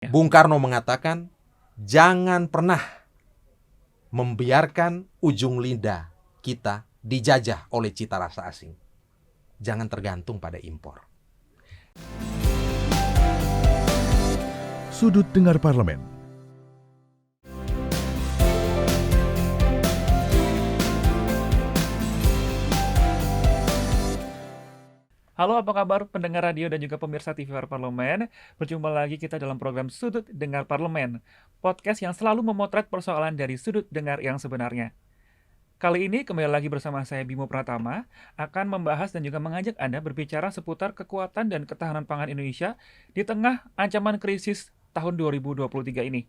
Ya. Bung Karno mengatakan, jangan pernah membiarkan ujung lidah kita dijajah oleh cita rasa asing. Jangan tergantung pada impor. Sudut Dengar Parlemen. Halo, apa kabar pendengar radio dan juga pemirsa TVR Parlemen? Berjumpa lagi kita dalam program Sudut Dengar Parlemen, podcast yang selalu memotret persoalan dari sudut dengar yang sebenarnya. Kali ini kembali lagi bersama saya Bimo Pratama akan membahas dan juga mengajak Anda berbicara seputar kekuatan dan ketahanan pangan Indonesia di tengah ancaman krisis tahun 2023 ini.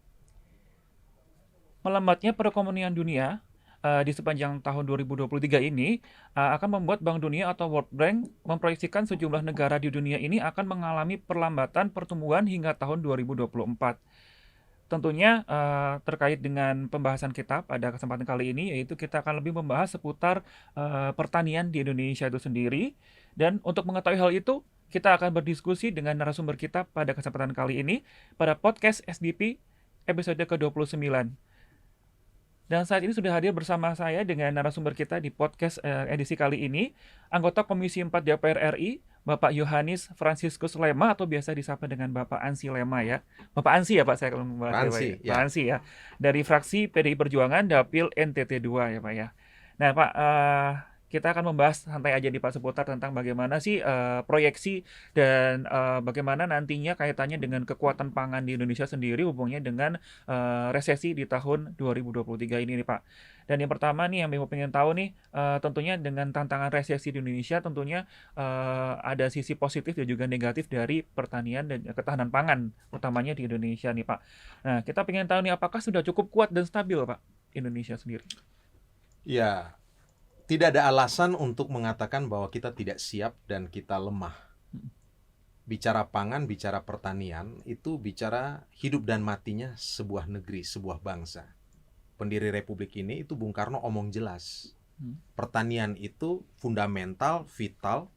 Melambatnya perekonomian dunia di sepanjang tahun 2023 ini akan membuat Bank Dunia atau World Bank memproyeksikan sejumlah negara di dunia ini akan mengalami perlambatan pertumbuhan hingga tahun 2024. Tentunya terkait dengan pembahasan kita pada kesempatan kali ini, yaitu kita akan lebih membahas seputar pertanian di Indonesia itu sendiri. Dan untuk mengetahui hal itu, kita akan berdiskusi dengan narasumber kita pada kesempatan kali ini pada podcast SDP episode ke-29. Dan saat ini sudah hadir bersama saya dengan narasumber kita di podcast edisi kali ini, anggota Komisi 4 DPR RI, Bapak Yohanis Franciscus Lema atau biasa disapa dengan Bapak Ansi Lema ya. Bapak Ansi ya Pak, saya akan membahas Ansi, ya, Pak Ansi ya. Dari fraksi PDI Perjuangan Dapil NTT 2 ya Pak ya. Nah Pak, kita akan membahas santai aja nih Pak seputar tentang bagaimana sih proyeksi dan bagaimana nantinya kaitannya dengan kekuatan pangan di Indonesia sendiri hubungannya dengan resesi di tahun 2023 ini nih Pak. Dan yang pertama nih yang mau pengen tahu nih tentunya dengan tantangan resesi di Indonesia tentunya ada sisi positif dan juga negatif dari pertanian dan ketahanan pangan utamanya di Indonesia nih Pak. Nah kita pengen tahu nih apakah sudah cukup kuat dan stabil Pak Indonesia sendiri? Ya, tidak ada alasan untuk mengatakan bahwa kita tidak siap dan kita lemah. Bicara pangan, bicara pertanian, itu bicara hidup dan matinya sebuah negeri, sebuah bangsa. Pendiri Republik ini itu Bung Karno omong jelas. Pertanian itu fundamental, vital,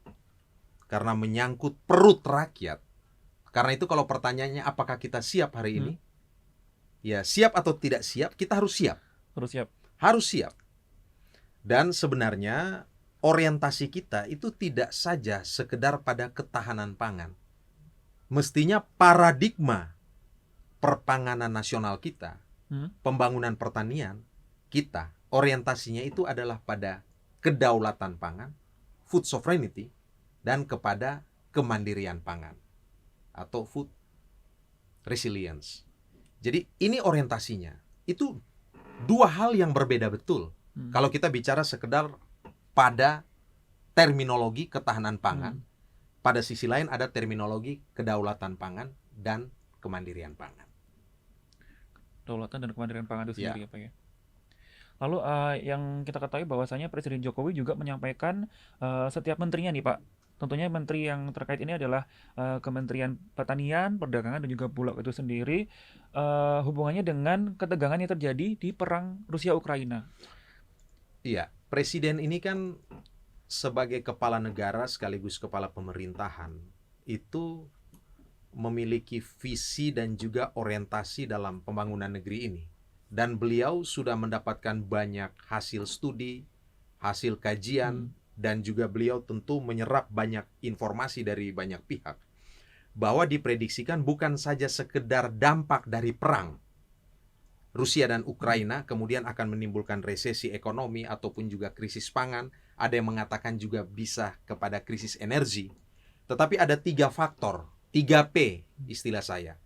karena menyangkut perut rakyat. Karena itu kalau pertanyaannya apakah kita siap hari ini? Ya siap atau tidak siap, kita harus siap. Harus siap. Harus siap. Dan sebenarnya orientasi kita itu tidak saja sekedar pada ketahanan pangan. Mestinya paradigma perpanganan nasional kita, pembangunan pertanian kita, orientasinya itu adalah pada kedaulatan pangan, food sovereignty, dan kepada kemandirian pangan atau food resilience. Jadi ini orientasinya. Itu dua hal yang berbeda betul. Kalau kita bicara sekedar pada terminologi ketahanan pangan, pada sisi lain ada terminologi kedaulatan pangan dan kemandirian pangan. Kedaulatan dan kemandirian pangan itu sendiri ya Pak ya. Lalu yang kita ketahui bahwasanya Presiden Jokowi juga menyampaikan setiap menterinya nih Pak. Tentunya menteri yang terkait ini adalah Kementerian Pertanian, Perdagangan dan juga Bulog itu sendiri hubungannya dengan ketegangan yang terjadi di perang Rusia-Ukraina. Iya, presiden ini kan sebagai kepala negara sekaligus kepala pemerintahan itu memiliki visi dan juga orientasi dalam pembangunan negeri ini. Dan beliau sudah mendapatkan banyak hasil studi, hasil kajian, dan juga beliau tentu menyerap banyak informasi dari banyak pihak. Bahwa diprediksikan bukan saja sekedar dampak dari perang Rusia dan Ukraina kemudian akan menimbulkan resesi ekonomi ataupun juga krisis pangan. Ada yang mengatakan juga bisa kepada krisis energi. Tetapi ada 3 faktor, 3P istilah saya.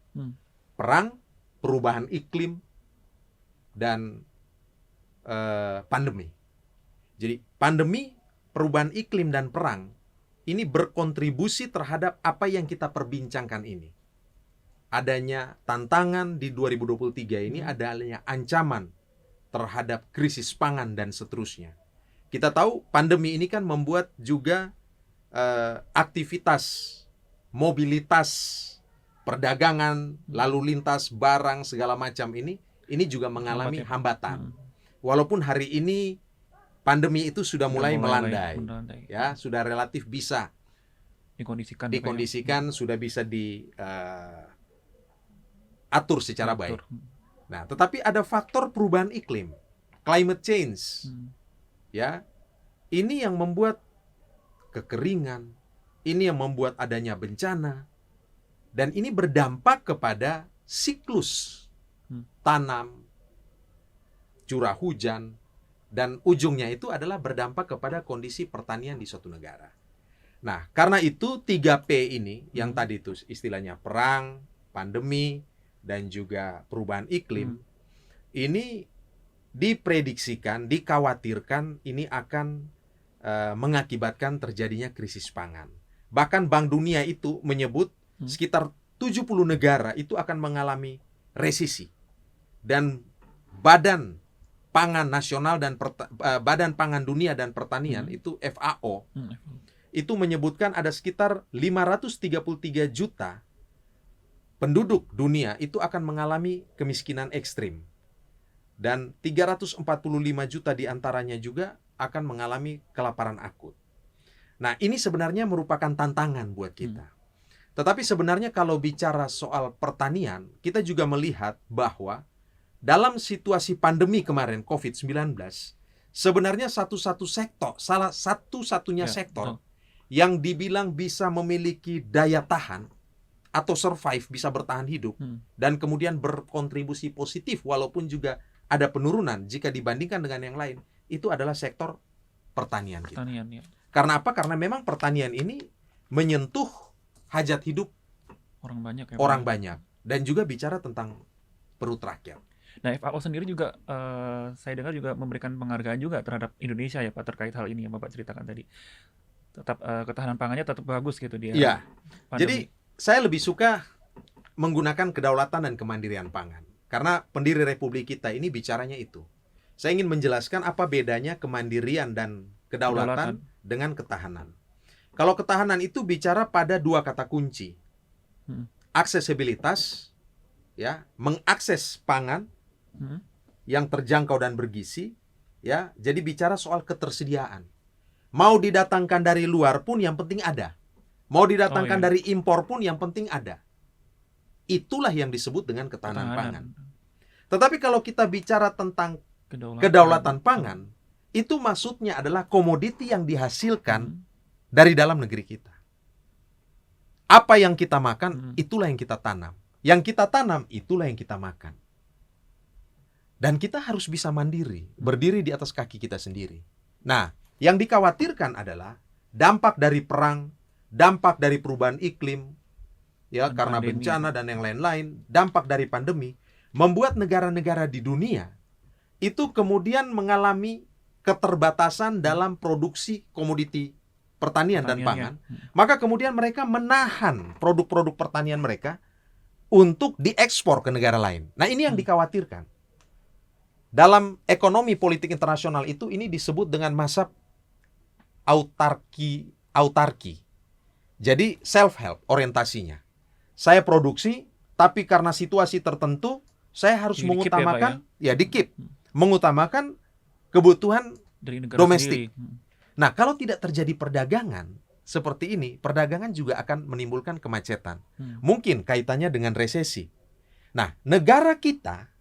Perang, perubahan iklim, dan pandemi. Jadi pandemi, perubahan iklim, dan perang ini berkontribusi terhadap apa yang kita perbincangkan ini. Adanya tantangan di 2023 ini, adanya ancaman terhadap krisis pangan dan seterusnya. Kita tahu pandemi ini kan membuat juga aktivitas, mobilitas, perdagangan, lalu lintas, barang, segala macam ini juga mengalami hambatan. Walaupun hari ini pandemi itu sudah mulai melandai. Ya, sudah relatif bisa dikondisikan, sudah bisa atur secara baik. Diatur. Nah, tetapi ada faktor perubahan iklim, climate change, ya. Ini yang membuat kekeringan, ini yang membuat adanya bencana, dan ini berdampak kepada siklus tanam, curah hujan, dan ujungnya itu adalah berdampak kepada kondisi pertanian di suatu negara. Nah, karena itu 3P ini, yang tadi itu istilahnya perang, pandemi, dan juga perubahan iklim, ini diprediksikan, dikhawatirkan ini akan mengakibatkan terjadinya krisis pangan. Bahkan Bank Dunia itu menyebut sekitar 70 negara itu akan mengalami resesi. Dan Badan Pangan Nasional dan Badan Pangan Dunia dan Pertanian itu FAO itu menyebutkan ada sekitar 533 juta penduduk dunia itu akan mengalami kemiskinan ekstrim. Dan 345 juta diantaranya juga akan mengalami kelaparan akut. Nah, ini sebenarnya merupakan tantangan buat kita. Tetapi sebenarnya kalau bicara soal pertanian, kita juga melihat bahwa dalam situasi pandemi kemarin COVID-19, sebenarnya salah satu-satunya sektor yang dibilang bisa memiliki daya tahan atau survive, bisa bertahan hidup, dan kemudian berkontribusi positif walaupun juga ada penurunan jika dibandingkan dengan yang lain, itu adalah sektor pertanian kita. Ya. Karena apa? Karena memang pertanian ini menyentuh hajat hidup orang banyak dan juga bicara tentang perut rakyat. Nah, FAO sendiri juga saya dengar juga memberikan penghargaan juga terhadap Indonesia ya Pak terkait hal ini yang Bapak ceritakan tadi. Tetap ketahanan pangannya tetap bagus gitu dia. Iya. Jadi saya lebih suka menggunakan kedaulatan dan kemandirian pangan. Karena pendiri Republik kita ini bicaranya itu. Saya ingin menjelaskan apa bedanya kemandirian dan kedaulatan dengan ketahanan. Kalau ketahanan itu bicara pada dua kata kunci. Aksesibilitas, ya, mengakses pangan yang terjangkau dan bergizi, ya. Jadi bicara soal ketersediaan. Mau didatangkan dari luar pun yang penting ada. Mau didatangkan dari impor pun yang penting ada. Itulah yang disebut dengan ketahanan pangan. Tetapi kalau kita bicara tentang kedaulatan pangan, itu maksudnya adalah komoditi yang dihasilkan dari dalam negeri kita. Apa yang kita makan, itulah yang kita tanam. Yang kita tanam, itulah yang kita makan. Dan kita harus bisa mandiri, berdiri di atas kaki kita sendiri. Nah, yang dikhawatirkan adalah dampak dari perang, dampak dari perubahan iklim, ya, karena bencana dan yang lain-lain, dampak dari pandemi, membuat negara-negara di dunia itu kemudian mengalami keterbatasan dalam produksi komoditi pertanian dan pangan. Maka kemudian mereka menahan produk-produk pertanian mereka untuk diekspor ke negara lain. Nah, ini yang dikhawatirkan. Dalam ekonomi politik internasional itu ini disebut dengan masa autarki. Jadi self-help orientasinya. Saya produksi, tapi karena situasi tertentu, saya harus mengutamakan, mengutamakan kebutuhan dari negara domestik. Sendiri. Nah, kalau tidak terjadi perdagangan seperti ini, perdagangan juga akan menimbulkan kemacetan. Mungkin kaitannya dengan resesi. Nah, negara kita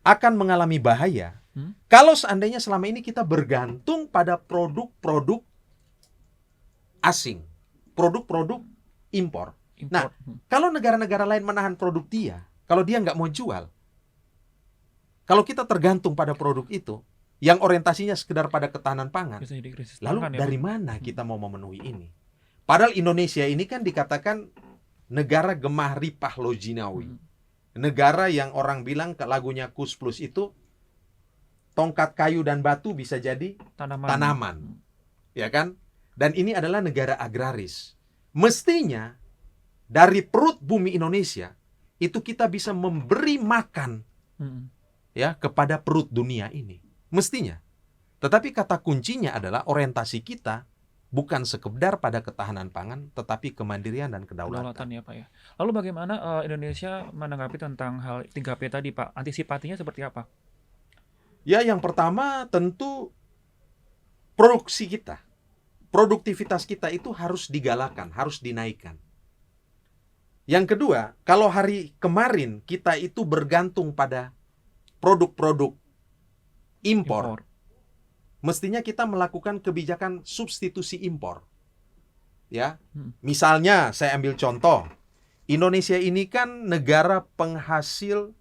akan mengalami bahaya kalau seandainya selama ini kita bergantung pada produk-produk asing, produk-produk impor. Nah, kalau negara-negara lain menahan produk dia, kalau dia nggak mau jual, kalau kita tergantung pada produk itu, yang orientasinya sekedar pada ketahanan pangan, lalu dari mana kita mau memenuhi ini? Padahal Indonesia ini kan dikatakan negara gemah ripah lojinawi. Negara yang orang bilang ke lagunya Kus Plus itu, tongkat kayu dan batu bisa jadi tanaman. Ya kan? Dan ini adalah negara agraris. Mestinya dari perut bumi Indonesia itu kita bisa memberi makan ya kepada perut dunia ini. Mestinya. Tetapi kata kuncinya adalah orientasi kita bukan sekedar pada ketahanan pangan, tetapi kemandirian dan kedaulatan. Ya, Pak ya. Lalu bagaimana Indonesia menanggapi tentang hal 3P tadi, Pak? Antisipasinya seperti apa? Ya, yang pertama tentu produksi kita, produktivitas kita itu harus digalakan, harus dinaikkan. Yang kedua, kalau hari kemarin kita itu bergantung pada produk-produk impor, Impor. mestinya kita melakukan kebijakan substitusi impor. Ya, Hmm. misalnya saya ambil contoh, Indonesia ini kan negara penghasil,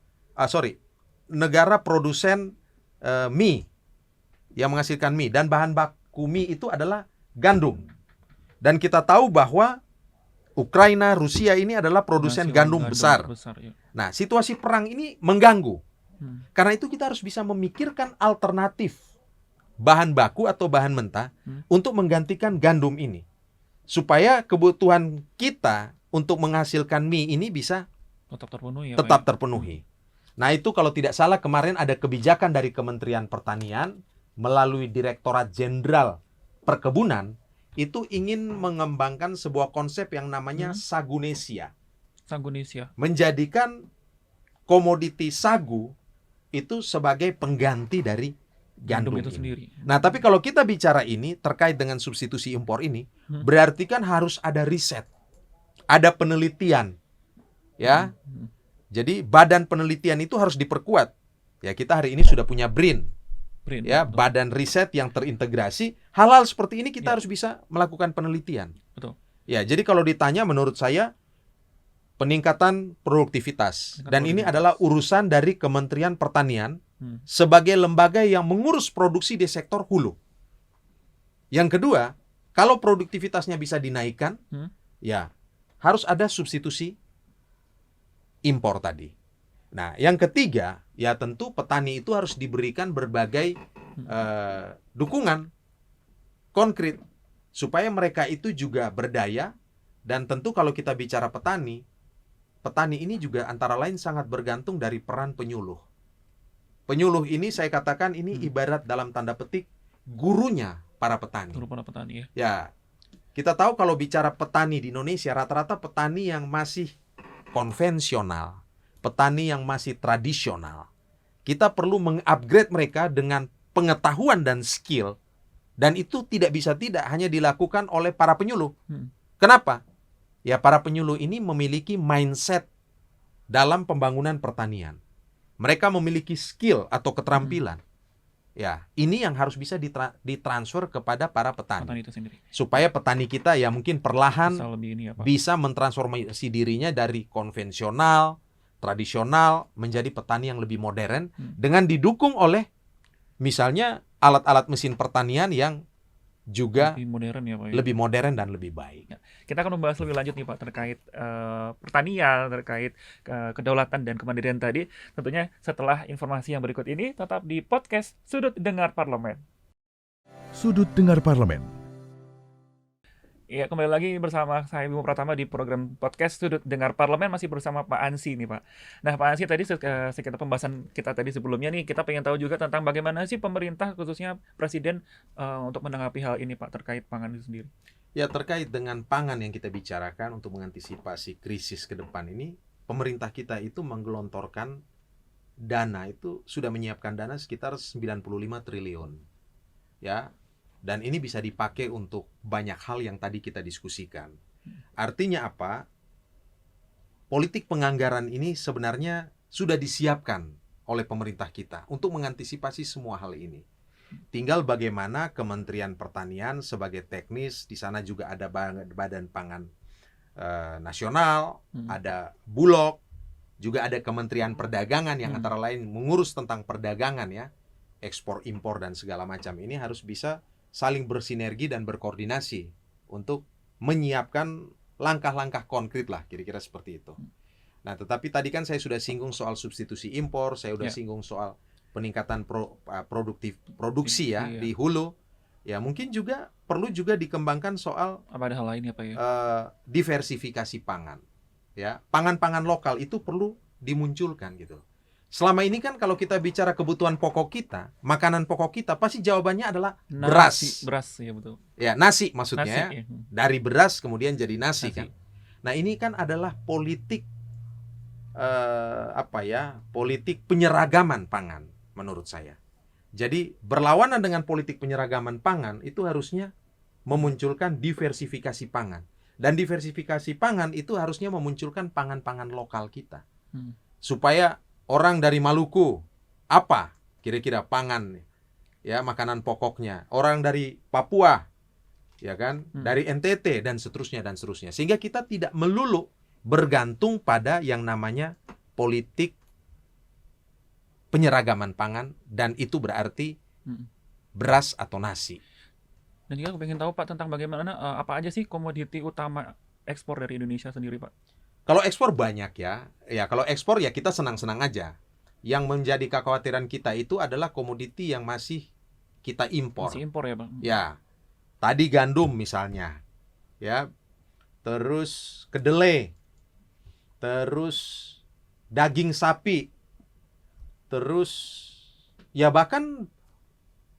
negara produsen mie, yang menghasilkan mie, dan bahan baku mie itu adalah gandum. Dan kita tahu bahwa Ukraina, Rusia ini adalah produsen Penghasil gandum gandum besar. besar ya. Nah, situasi perang ini mengganggu. Hmm. Karena itu kita harus bisa memikirkan alternatif bahan baku atau bahan mentah untuk menggantikan gandum ini. Supaya kebutuhan kita untuk menghasilkan mie ini bisa Tetap terpenuhi ya, tetap Pak ya? terpenuhi. Nah, itu kalau tidak salah kemarin ada kebijakan dari Kementerian Pertanian melalui Direktorat Jenderal Perkebunan itu ingin mengembangkan sebuah konsep yang namanya sagunesia. Sagunesia. Menjadikan komoditi sagu itu sebagai pengganti dari gandum itu ini. sendiri. Nah, tapi kalau kita bicara ini terkait dengan substitusi impor ini, berarti kan harus ada riset, ada penelitian, ya. Jadi badan penelitian itu harus diperkuat. Ya, kita hari ini sudah punya BRIN, ya, betul. badan riset yang terintegrasi. Hal-hal seperti ini kita harus bisa melakukan penelitian. Betul. Ya, jadi kalau ditanya, menurut saya peningkatan produktivitas, dan ini adalah urusan dari Kementerian Pertanian sebagai lembaga yang mengurus produksi di sektor hulu. Yang kedua, kalau produktivitasnya bisa dinaikkan, ya harus ada substitusi impor tadi. Nah, yang ketiga, ya tentu petani itu harus diberikan berbagai dukungan konkret supaya mereka itu juga berdaya. Dan tentu kalau kita bicara petani ini juga antara lain sangat bergantung dari peran penyuluh. Penyuluh ini saya katakan ini ibarat dalam tanda petik gurunya para petani. Guru para petani ya. Ya, kita tahu kalau bicara petani di Indonesia, rata-rata petani yang masih konvensional, petani yang masih tradisional. Kita perlu mengupgrade mereka dengan pengetahuan dan skill, dan itu tidak bisa tidak hanya dilakukan oleh para penyuluh. Kenapa? Ya, para penyuluh ini memiliki mindset dalam pembangunan pertanian. Mereka memiliki skill atau keterampilan. Ya, ini yang harus bisa ditransfer kepada para petani itu sendiri. Supaya petani kita ya mungkin perlahan bisa mentransformasi dirinya dari konvensional, tradisional menjadi petani yang lebih modern dengan didukung oleh misalnya alat-alat mesin pertanian yang juga lebih modern ya, Pak ya? Lebih modern dan lebih baik. Kita akan membahas lebih lanjut nih Pak terkait pertanian, terkait kedaulatan dan kemandirian tadi. Tentunya setelah informasi yang berikut ini, tetap di podcast Sudut Dengar Parlemen. Sudut Dengar Parlemen. Ya, kembali lagi bersama saya Bimo Pratama di program podcast Sudut Dengar Parlemen, masih bersama Pak Ansy nih Pak. Nah Pak Ansy, tadi sekitar pembahasan kita tadi sebelumnya nih, kita pengen tahu juga tentang bagaimana sih pemerintah khususnya Presiden untuk menanggapi hal ini Pak terkait pangan itu sendiri. Ya, terkait dengan pangan yang kita bicarakan untuk mengantisipasi krisis ke depan ini, pemerintah kita itu menggelontorkan dana, itu sudah menyiapkan dana sekitar 95 triliun. Ya. Dan ini bisa dipakai untuk banyak hal yang tadi kita diskusikan. Artinya apa? Politik penganggaran ini sebenarnya sudah disiapkan oleh pemerintah kita untuk mengantisipasi semua hal ini. Tinggal bagaimana Kementerian Pertanian sebagai teknis, di sana juga ada Badan Pangan Nasional, ada Bulog, juga ada Kementerian Perdagangan yang antara lain mengurus tentang perdagangan ya, ekspor, impor dan segala macam. Ini harus bisa saling bersinergi dan berkoordinasi untuk menyiapkan langkah-langkah konkret lah, kira-kira seperti itu. Nah, tetapi tadi kan saya sudah singgung soal substitusi impor, saya sudah singgung soal peningkatan produksi ya di hulu. Ya, mungkin juga perlu juga dikembangkan soal apa ada hal lain ya Pak ya? Diversifikasi pangan. Ya, pangan-pangan lokal itu perlu dimunculkan gitu. Selama ini kan kalau kita bicara kebutuhan pokok kita, makanan pokok kita, pasti jawabannya adalah beras. Beras, ya betul. Ya, nasi maksudnya. Nasi, ya. Dari beras kemudian jadi nasi kan. Nah, ini kan adalah politik politik penyeragaman pangan menurut saya. Jadi berlawanan dengan politik penyeragaman pangan itu harusnya memunculkan diversifikasi pangan. Dan diversifikasi pangan itu harusnya memunculkan pangan-pangan lokal kita. Hmm. Supaya orang dari Maluku, apa kira-kira pangan, ya, makanan pokoknya. Orang dari Papua, ya kan, dari NTT dan seterusnya dan seterusnya. Sehingga kita tidak melulu bergantung pada yang namanya politik penyeragaman pangan, dan itu berarti beras atau nasi. Dan juga aku pengen tahu Pak tentang bagaimana apa aja sih komoditi utama ekspor dari Indonesia sendiri Pak? Kalau ekspor banyak ya. Ya, kalau ekspor ya kita senang-senang aja. Yang menjadi kekhawatiran kita itu adalah komoditi yang masih kita impor. Masih impor ya Bang? Ya. Tadi gandum misalnya. Ya. Terus kedelai. Terus daging sapi. Terus ya bahkan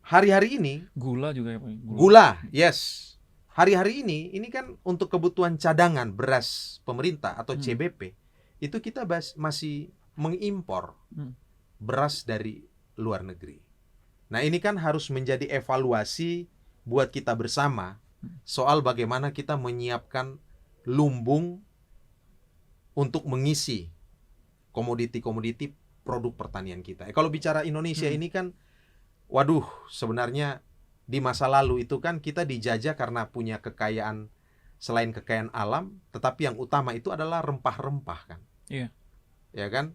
hari-hari ini Gula juga ya Pak? gula, yes. Hari-hari ini kan untuk kebutuhan cadangan beras pemerintah atau CBP, itu kita masih mengimpor beras dari luar negeri. Nah, ini kan harus menjadi evaluasi buat kita bersama soal bagaimana kita menyiapkan lumbung untuk mengisi komoditi-komoditi produk pertanian kita. Kalau bicara Indonesia ini kan, waduh, sebenarnya di masa lalu itu kan kita dijajah karena punya kekayaan, selain kekayaan alam, tetapi yang utama itu adalah rempah-rempah kan. Iya. Ya kan?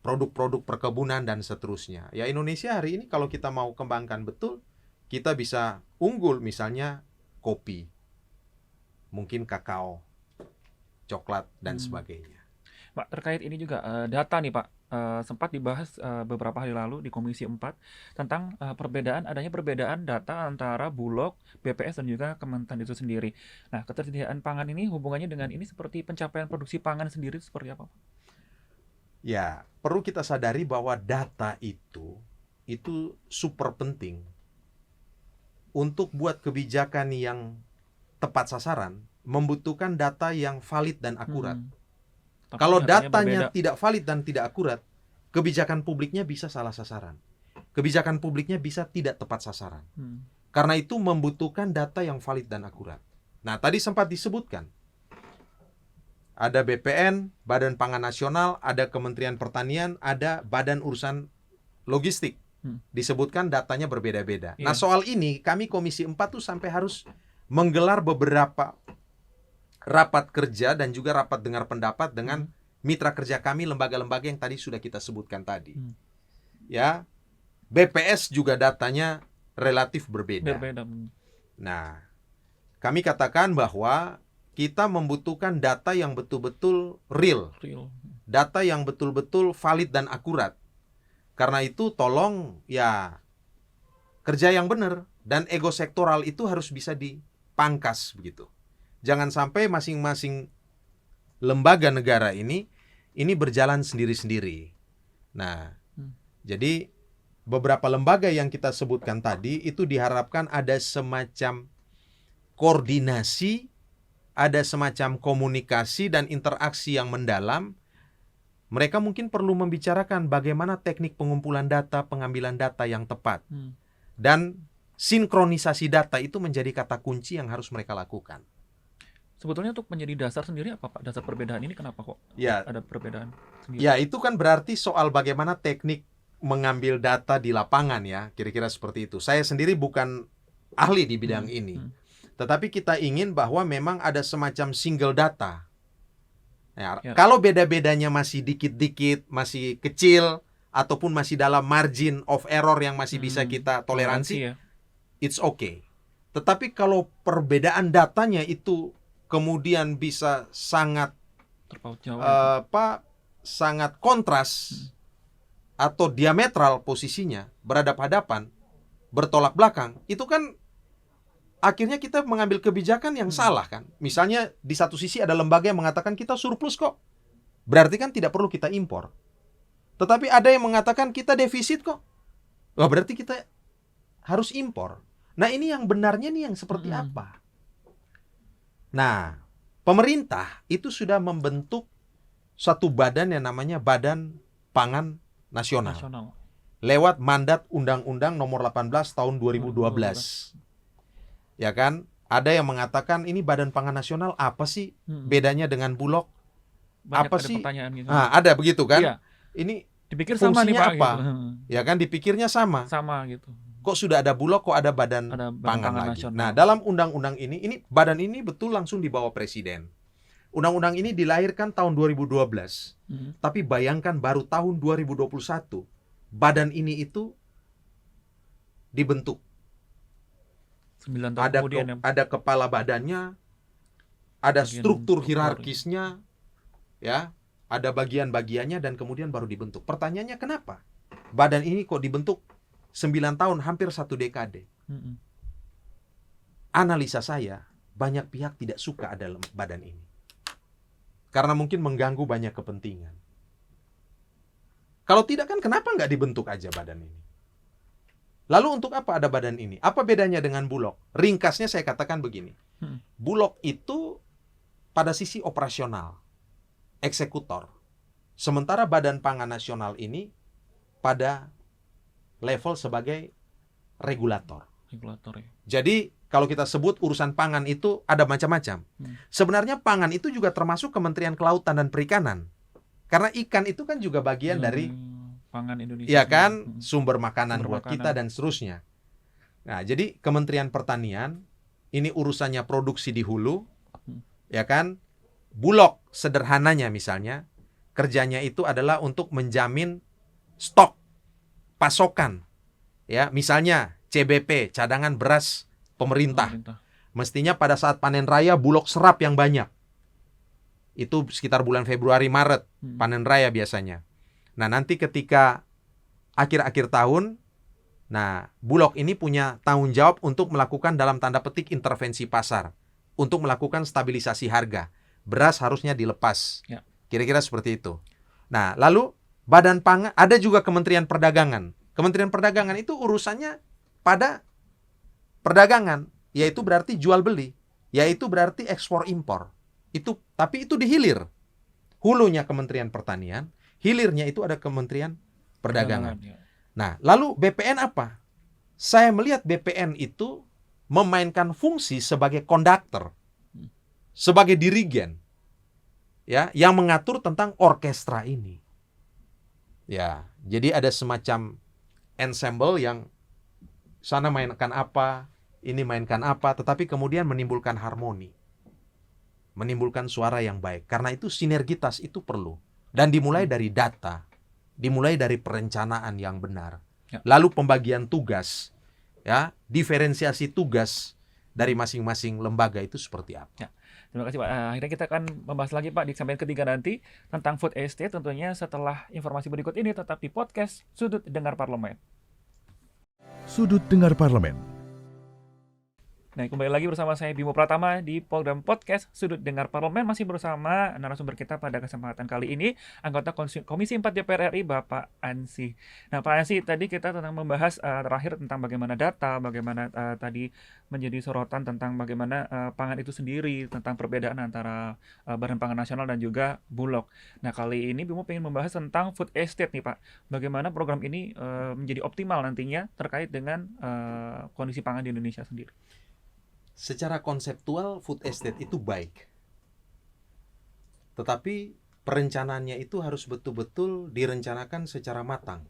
Produk-produk perkebunan dan seterusnya. Ya, Indonesia hari ini kalau kita mau kembangkan betul, kita bisa unggul misalnya kopi, mungkin kakao, coklat dan sebagainya. Pak, terkait ini juga data nih Pak, sempat dibahas beberapa hari lalu di Komisi 4 tentang adanya perbedaan data antara Bulog, BPS dan juga Kementan itu sendiri. Nah, ketersediaan pangan ini hubungannya dengan ini seperti pencapaian produksi pangan sendiri seperti apa Pak? Ya, perlu kita sadari bahwa data itu super penting untuk buat kebijakan yang tepat sasaran, membutuhkan data yang valid dan akurat. Tapi Kalau nyatanya datanya berbeda. tidak valid dan tidak akurat, kebijakan publiknya bisa salah sasaran. Kebijakan publiknya bisa tidak tepat sasaran. Karena itu membutuhkan data yang valid dan akurat. Nah, tadi sempat disebutkan. Ada BPN, Badan Pangan Nasional, ada Kementerian Pertanian, ada Badan Urusan Logistik. Disebutkan datanya berbeda-beda. Iya. Nah, soal ini kami Komisi 4 tuh sampai harus menggelar beberapa rapat kerja dan juga rapat dengar pendapat dengan mitra kerja kami, lembaga-lembaga yang tadi sudah kita sebutkan tadi. Ya, BPS juga datanya relatif berbeda. Nah, kami katakan bahwa kita membutuhkan data yang betul-betul real. Data yang betul-betul valid dan akurat. Karena itu tolong ya kerja yang benar, dan ego sektoral itu harus bisa dipangkas begitu. Jangan sampai masing-masing lembaga negara ini berjalan sendiri-sendiri. Nah, jadi beberapa lembaga yang kita sebutkan tadi itu diharapkan ada semacam koordinasi, ada semacam komunikasi dan interaksi yang mendalam. Mereka mungkin perlu membicarakan bagaimana teknik pengumpulan data, pengambilan data yang tepat. Dan sinkronisasi data itu menjadi kata kunci yang harus mereka lakukan. Sebetulnya untuk menjadi dasar sendiri apa Pak? Dasar perbedaan ini kenapa kok ada perbedaan sendiri? Ya, itu kan berarti soal bagaimana teknik mengambil data di lapangan ya, kira-kira seperti itu. Saya sendiri bukan ahli di bidang ini. Tetapi kita ingin bahwa memang ada semacam single data. Ya. Kalau beda-bedanya masih dikit-dikit, masih kecil, ataupun masih dalam margin of error yang masih bisa kita toleransi, it's okay. Tetapi kalau perbedaan datanya itu kemudian bisa sangat terpaut jauh, sangat kontras atau diametral posisinya, berhadapan-hadapan, bertolak belakang, itu kan akhirnya kita mengambil kebijakan yang salah kan. Misalnya di satu sisi ada lembaga yang mengatakan kita surplus kok, berarti kan tidak perlu kita impor. Tetapi ada yang mengatakan kita defisit kok, wah berarti kita harus impor. Nah, ini yang benarnya nih yang seperti apa? Nah, pemerintah itu sudah membentuk satu badan yang namanya Badan Pangan Nasional. Lewat mandat Undang-Undang Nomor 18 Tahun 2012. Ya kan? Ada yang mengatakan ini Badan Pangan Nasional apa sih bedanya dengan Bulog? Banyak Apa ada sih? pertanyaan gitu. Ada begitu kan? Iya, Ini dipikir sama nih fungsinya Pak apa? gitu. Ya kan dipikirnya sama. Sama gitu. Kok sudah ada Bulog, kok ada Badan Ada Badan Pangan Pangan lagi. Nasional. Nah, dalam undang-undang ini badan ini betul langsung di bawah presiden. Undang-undang ini dilahirkan tahun 2012. Tapi bayangkan baru tahun 2021 badan ini itu dibentuk. 9 tahun kemudian ya. Ada kepala badannya, ada Bagian struktur struktur. hierarkisnya, ya, ada bagian-bagiannya dan kemudian baru dibentuk. Pertanyaannya kenapa? Badan ini kok dibentuk 9 tahun, hampir 1 dekade. Analisa saya, banyak pihak tidak suka ada badan ini. Karena mungkin mengganggu banyak kepentingan. Kalau tidak kan kenapa nggak dibentuk aja badan ini? Lalu untuk apa ada badan ini? Apa bedanya dengan Bulog? Ringkasnya saya katakan begini. Bulog itu pada sisi operasional, eksekutor. Sementara Badan Pangan Nasional ini pada level sebagai regulator. Regulator ya. Jadi kalau kita sebut urusan pangan itu ada macam-macam. Sebenarnya pangan itu juga termasuk Kementerian Kelautan dan Perikanan. Karena ikan itu kan juga bagian dari pangan Indonesia. ya kan, sumber makanan Sumber buat makanan. kita dan seterusnya. Nah, jadi Kementerian Pertanian ini urusannya produksi di hulu, ya kan? Bulog sederhananya misalnya kerjanya itu adalah untuk menjamin stok pasokan. Ya, misalnya CBP, cadangan beras pemerintah. Mestinya pada saat panen raya Bulog serap yang banyak. Itu sekitar bulan Februari Maret panen raya biasanya. Nah, nanti ketika akhir-akhir tahun, nah, Bulog ini punya tanggung jawab untuk melakukan dalam tanda petik intervensi pasar, untuk melakukan stabilisasi harga. Beras harusnya dilepas. Ya. Kira-kira seperti itu. Nah, lalu Badan Pangan, ada juga Kementerian Perdagangan. Kementerian Perdagangan itu urusannya pada perdagangan, yaitu berarti jual beli, yaitu berarti ekspor impor. Tapi itu dihilir. Hulunya Kementerian Pertanian, hilirnya itu ada Kementerian Perdagangan. Ya. Nah, lalu BPN apa? Saya melihat BPN itu memainkan fungsi sebagai konduktor, sebagai dirigen, ya, yang mengatur tentang orkestra ini. Ya, jadi ada semacam ensemble yang sana mainkan apa, ini mainkan apa, tetapi kemudian menimbulkan harmoni, menimbulkan suara yang baik. Karena itu sinergitas itu perlu. Dan dimulai dari data, dimulai dari perencanaan yang benar. Ya. Lalu pembagian tugas, ya, diferensiasi tugas dari masing-masing lembaga itu seperti apa. Ya. Terima kasih Pak. Akhirnya kita akan membahas lagi Pak di segmen ketiga nanti tentang food estate tentunya setelah informasi berikut ini, tetap di podcast Sudut Dengar Parlemen. Sudut Dengar Parlemen. Nah, kembali lagi bersama saya Bimo Pratama di program podcast Sudut Dengar Parlemen, masih bersama narasumber kita pada kesempatan kali ini, anggota Komisi 4 DPR RI, Bapak Ansy. Nah, Pak Ansy, tadi kita tentang membahas terakhir tentang bagaimana data, bagaimana tadi menjadi sorotan tentang bagaimana pangan itu sendiri, tentang perbedaan antara Badan Pangan Nasional dan juga Bulog. Nah, kali ini Bimo ingin membahas tentang food estate nih Pak. Bagaimana program ini menjadi optimal nantinya terkait dengan kondisi pangan di Indonesia sendiri. Secara konseptual food estate itu baik. Tetapi perencanaannya itu harus betul-betul direncanakan secara matang.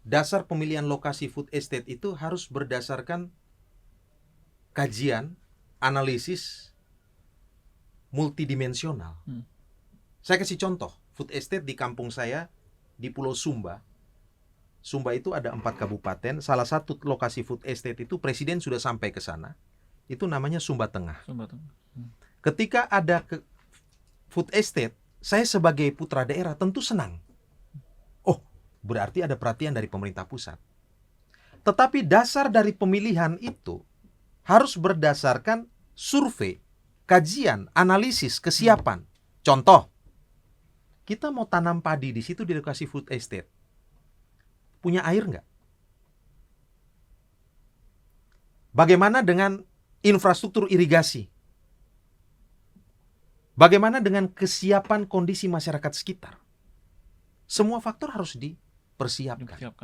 Dasar pemilihan lokasi food estate itu harus berdasarkan kajian, analisis multidimensional. Saya kasih contoh, food estate di kampung saya di Pulau Sumba. Sumba itu ada 4 kabupaten, salah satu lokasi food estate itu Presiden sudah sampai ke sana. Itu namanya Sumba Tengah. Ketika ada food estate, saya sebagai putra daerah tentu senang. Oh, berarti ada perhatian dari pemerintah pusat. Tetapi dasar dari pemilihan itu harus berdasarkan survei, kajian, analisis, kesiapan. Contoh, kita mau tanam padi di situ di lokasi food estate. Punya air nggak? Bagaimana dengan infrastruktur irigasi? Bagaimana dengan kesiapan kondisi masyarakat sekitar? Semua faktor harus dipersiapkan.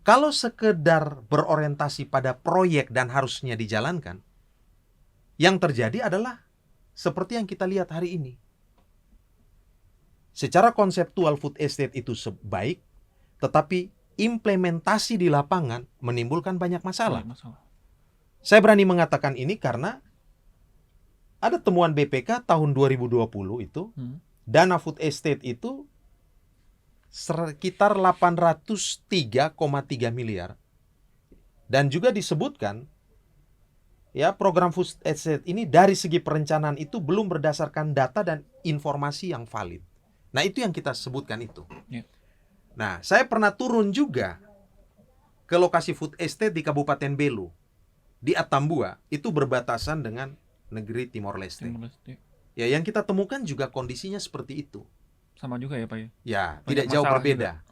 Kalau sekedar berorientasi pada proyek dan harusnya dijalankan, yang terjadi adalah seperti yang kita lihat hari ini. Secara konseptual food estate itu baik, tetapi implementasi di lapangan menimbulkan banyak masalah. Masalah. Saya berani mengatakan ini karena ada temuan BPK tahun 2020 itu, dana food estate itu sekitar 803,3 miliar. Dan juga disebutkan, ya, program food estate ini dari segi perencanaan itu belum berdasarkan data dan informasi yang valid. Nah, itu yang kita sebutkan itu. Ya. Nah, saya pernah turun juga ke lokasi food estate di Kabupaten Belu, di Atambua, itu berbatasan dengan negeri Timor Leste. Ya, yang kita temukan juga kondisinya seperti itu. Sama juga ya Pak ya? Ya, Banyak tidak jauh masalah berbeda. juga.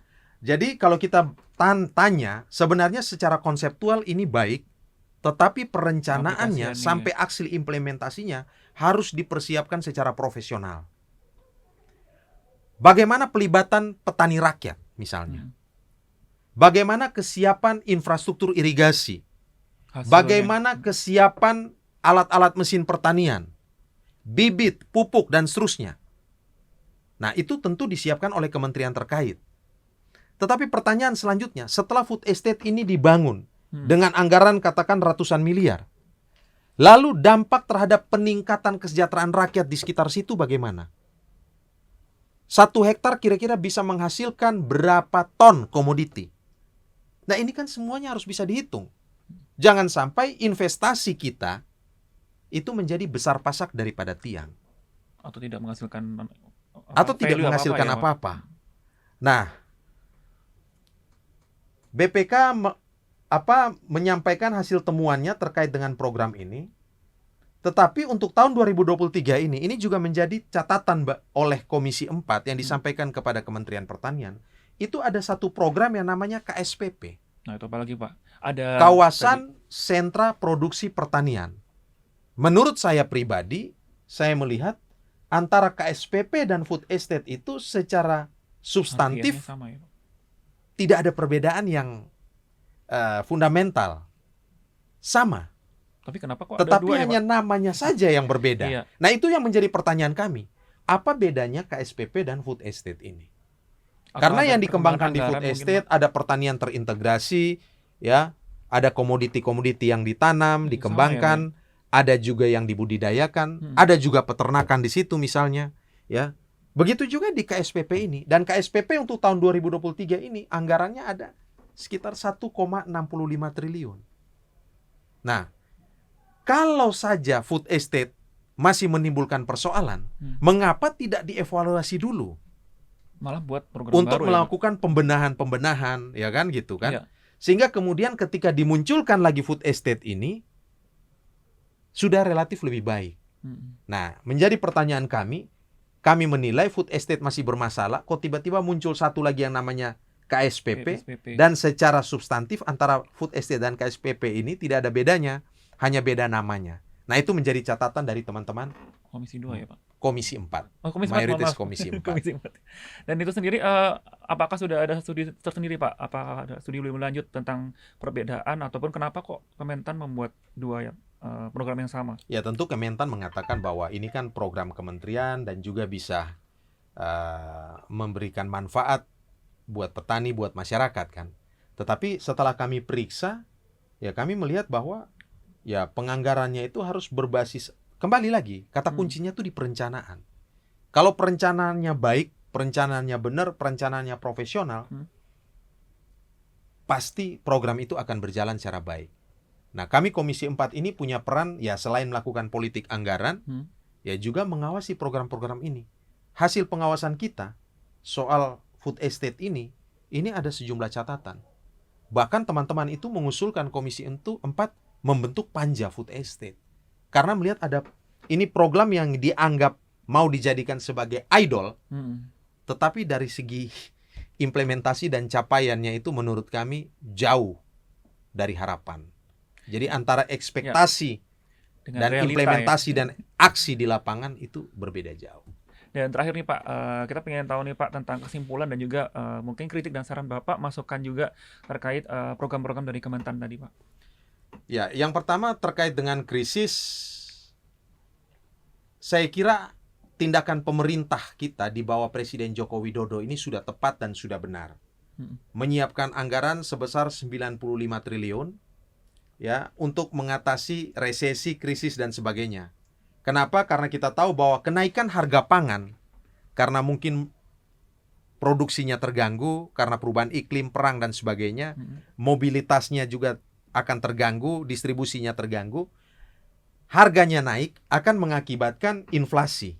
Jadi kalau kita tanya, sebenarnya secara konseptual ini baik, tetapi perencanaannya Aplikasiannya, sampai aksi implementasinya harus dipersiapkan secara profesional. Bagaimana pelibatan petani rakyat misalnya? Bagaimana kesiapan infrastruktur irigasi? Hasilnya. Bagaimana kesiapan alat-alat mesin pertanian, bibit, pupuk, dan seterusnya? Nah, itu tentu disiapkan oleh kementerian terkait. Tetapi pertanyaan selanjutnya, setelah food estate ini dibangun dengan anggaran katakan ratusan miliar, lalu dampak terhadap peningkatan kesejahteraan rakyat di sekitar situ bagaimana? 1 hektar kira-kira bisa menghasilkan berapa ton komoditi? Nah, ini kan semuanya harus bisa dihitung. Jangan sampai investasi kita itu menjadi besar pasak daripada tiang. Atau tidak menghasilkan apa-apa. Nah, BPK menyampaikan hasil temuannya terkait dengan program ini. Tetapi untuk tahun 2023 ini juga menjadi catatan oleh Komisi 4 yang disampaikan kepada Kementerian Pertanian. Itu ada satu program yang namanya KSPP. Nah, itu apa lagi Pak? Ada Kawasan Sentra Produksi Pertanian. Menurut saya pribadi, saya melihat antara KSPP dan food estate itu secara substantif sama, ya? Tidak ada perbedaan yang fundamental. Sama. Tapi kenapa kok Tetapi ada dua hanya ya, Pak? namanya saja yang berbeda. Iya. Nah, itu yang menjadi pertanyaan kami. Apa bedanya KSPP dan food estate ini? Karena yang dikembangkan di food estate ada pertanian terintegrasi, ya, ada komoditi-komoditi yang ditanam, dikembangkan, ada juga yang dibudidayakan, ada juga peternakan di situ misalnya, ya. Begitu juga di KSPP ini. Dan KSPP untuk tahun 2023 ini anggarannya ada sekitar 1,65 triliun. Nah, kalau saja food estate masih menimbulkan persoalan, mengapa tidak dievaluasi dulu? Malah buat program untuk baru melakukan pembenahan-pembenahan, ya kan gitu kan? Iya. Sehingga kemudian ketika dimunculkan lagi food estate ini sudah relatif lebih baik. Nah, menjadi pertanyaan kami menilai food estate masih bermasalah, kok tiba-tiba muncul satu lagi yang namanya KSPP, dan secara substantif antara food estate dan KSPP ini tidak ada bedanya, hanya beda namanya. Nah, itu menjadi catatan dari teman-teman Komisi 2 ya Pak? Komisi 4. Oh, Komisi 4, Mayoritas maaf. Komisi 4. Komisi 4. Dan itu sendiri, apakah sudah ada studi tersendiri Pak? Apakah ada studi lebih lanjut tentang perbedaan ataupun kenapa kok Kementan membuat dua program yang sama? Ya, tentu Kementan mengatakan bahwa ini kan program kementerian dan juga bisa memberikan manfaat buat petani, buat masyarakat kan. Tetapi setelah kami periksa, ya kami melihat bahwa ya penganggarannya itu harus berbasis, kembali lagi, kata kuncinya tuh di perencanaan. Kalau perencanaannya baik, perencanaannya benar, perencanaannya profesional, pasti program itu akan berjalan secara baik. Nah, kami Komisi 4 ini punya peran, ya selain melakukan politik anggaran, ya juga mengawasi program-program ini. Hasil pengawasan kita soal food estate ini ada sejumlah catatan. Bahkan teman-teman itu mengusulkan Komisi 4 membentuk panja food estate. Karena melihat ada ini program yang dianggap mau dijadikan sebagai idol, tetapi dari segi implementasi dan capaiannya itu menurut kami jauh dari harapan. Jadi antara ekspektasi dan realita, implementasi dan aksi di lapangan itu berbeda jauh. Dan terakhir nih Pak, kita pengen tahu nih Pak tentang kesimpulan dan juga mungkin kritik dan saran Bapak, masukan juga terkait program-program dari Kementan tadi Pak. Ya, yang pertama terkait dengan krisis saya kira tindakan pemerintah kita di bawah Presiden Joko Widodo ini sudah tepat dan sudah benar. Menyiapkan anggaran sebesar 95 triliun ya untuk mengatasi resesi, krisis dan sebagainya. Kenapa? Karena kita tahu bahwa kenaikan harga pangan karena mungkin produksinya terganggu karena perubahan iklim, perang dan sebagainya, mobilitasnya juga akan terganggu, distribusinya terganggu, harganya naik akan mengakibatkan inflasi.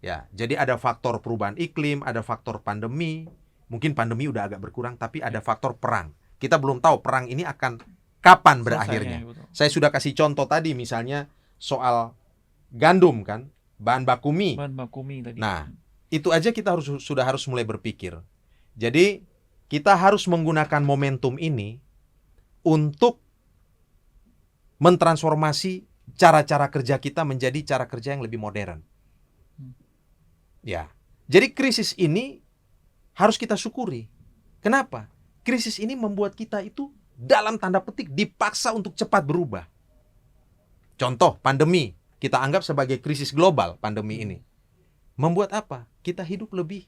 Ya, jadi ada faktor perubahan iklim, ada faktor pandemi. Mungkin pandemi udah agak berkurang, tapi ada faktor perang. Kita belum tahu perang ini akan kapan berakhirnya. Saya sudah kasih contoh tadi, misalnya soal gandum kan, bahan baku mie. Bahan baku mie tadi. Nah, itu aja kita sudah harus mulai berpikir. Jadi kita harus menggunakan momentum ini untuk mentransformasi cara-cara kerja kita menjadi cara kerja yang lebih modern. Ya, jadi krisis ini harus kita syukuri. Kenapa? Krisis ini membuat kita itu dalam tanda petik dipaksa untuk cepat berubah. Contoh, pandemi. Kita anggap sebagai krisis global pandemi ini. Membuat apa? Kita hidup lebih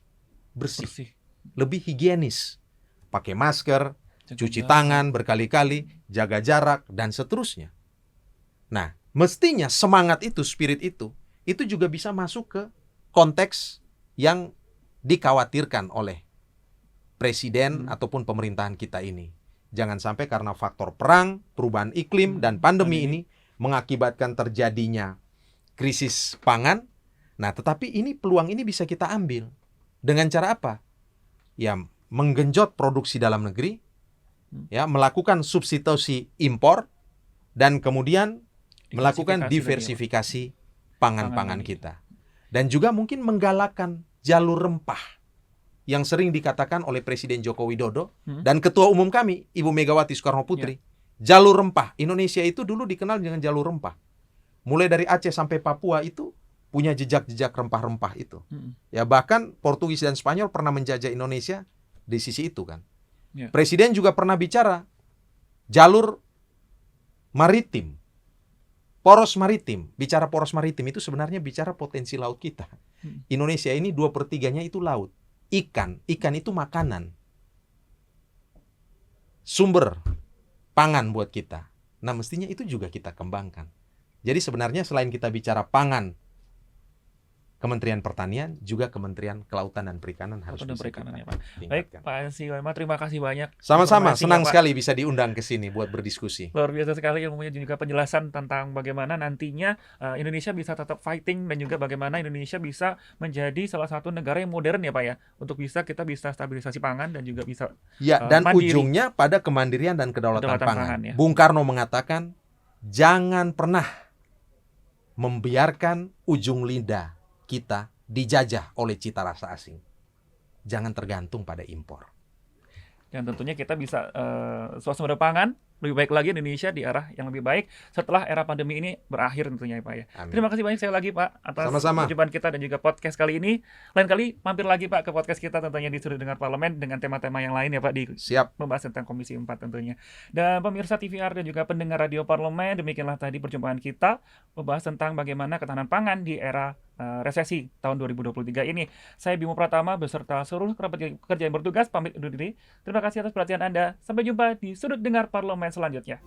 bersih. Lebih higienis. Pakai masker, cuci tangan berkali-kali, jaga jarak, dan seterusnya. Nah, mestinya semangat itu, spirit itu juga bisa masuk ke konteks yang dikhawatirkan oleh presiden ataupun pemerintahan kita ini. Jangan sampai karena faktor perang, perubahan iklim, dan pandemi ini mengakibatkan terjadinya krisis pangan. Nah, tetapi ini peluang ini bisa kita ambil. Dengan cara apa? Ya, menggenjot produksi dalam negeri, ya, melakukan substitusi impor, dan kemudian melakukan diversifikasi pangan-pangan kita. Dan juga mungkin menggalakkan jalur rempah yang sering dikatakan oleh Presiden Joko Widodo dan Ketua Umum kami, Ibu Megawati Soekarno Putri. Jalur rempah. Indonesia itu dulu dikenal dengan jalur rempah. Mulai dari Aceh sampai Papua itu punya jejak-jejak rempah-rempah itu. Ya, bahkan Portugis dan Spanyol pernah menjajah Indonesia di sisi itu kan. Presiden juga pernah bicara jalur maritim. Poros maritim. Bicara poros maritim itu sebenarnya bicara potensi laut kita. Indonesia ini 2/3-nya itu laut. Ikan itu makanan. Sumber pangan buat kita. Nah, mestinya itu juga kita kembangkan. Jadi sebenarnya selain kita bicara pangan, Kementerian Pertanian, juga Kementerian Kelautan dan Perikanan harus bisa kita ya, Pak. tingkatkan. Baik, Pak Ansi Lema, terima kasih banyak. Sama-sama, senang sekali bisa diundang ke sini buat berdiskusi. Luar biasa sekali ilmunya dan juga penjelasan tentang bagaimana nantinya Indonesia bisa tetap fighting dan juga bagaimana Indonesia bisa menjadi salah satu negara yang modern ya Pak ya. Untuk kita bisa stabilisasi pangan dan juga bisa ya, dan mandiri. Ujungnya pada kemandirian dan kedaulatan pangan. Ya. Bung Karno mengatakan, jangan pernah membiarkan ujung lidah kita dijajah oleh cita rasa asing. Jangan tergantung pada impor. Dan tentunya kita bisa swasembada pangan lebih baik lagi Indonesia di arah yang lebih baik setelah era pandemi ini berakhir tentunya ya Pak ya. Amin. Terima kasih banyak sekali lagi Pak atas Sama-sama. perjumpaan kita dan juga podcast kali ini. Lain kali mampir lagi Pak ke podcast kita tentunya di Sudut Dengar Parlemen dengan tema-tema yang lain ya Pak, di Siap. membahas tentang Komisi 4 tentunya. Dan pemirsa TVR dan juga pendengar Radio Parlemen, demikianlah tadi perjumpaan kita membahas tentang bagaimana ketahanan pangan di era resesi tahun 2023 ini. Saya Bimo Pratama beserta seluruh kerabat kerja yang bertugas pamit undur diri. Terima kasih atas perhatian Anda. Sampai jumpa di Sudut Dengar Parlemen selanjutnya.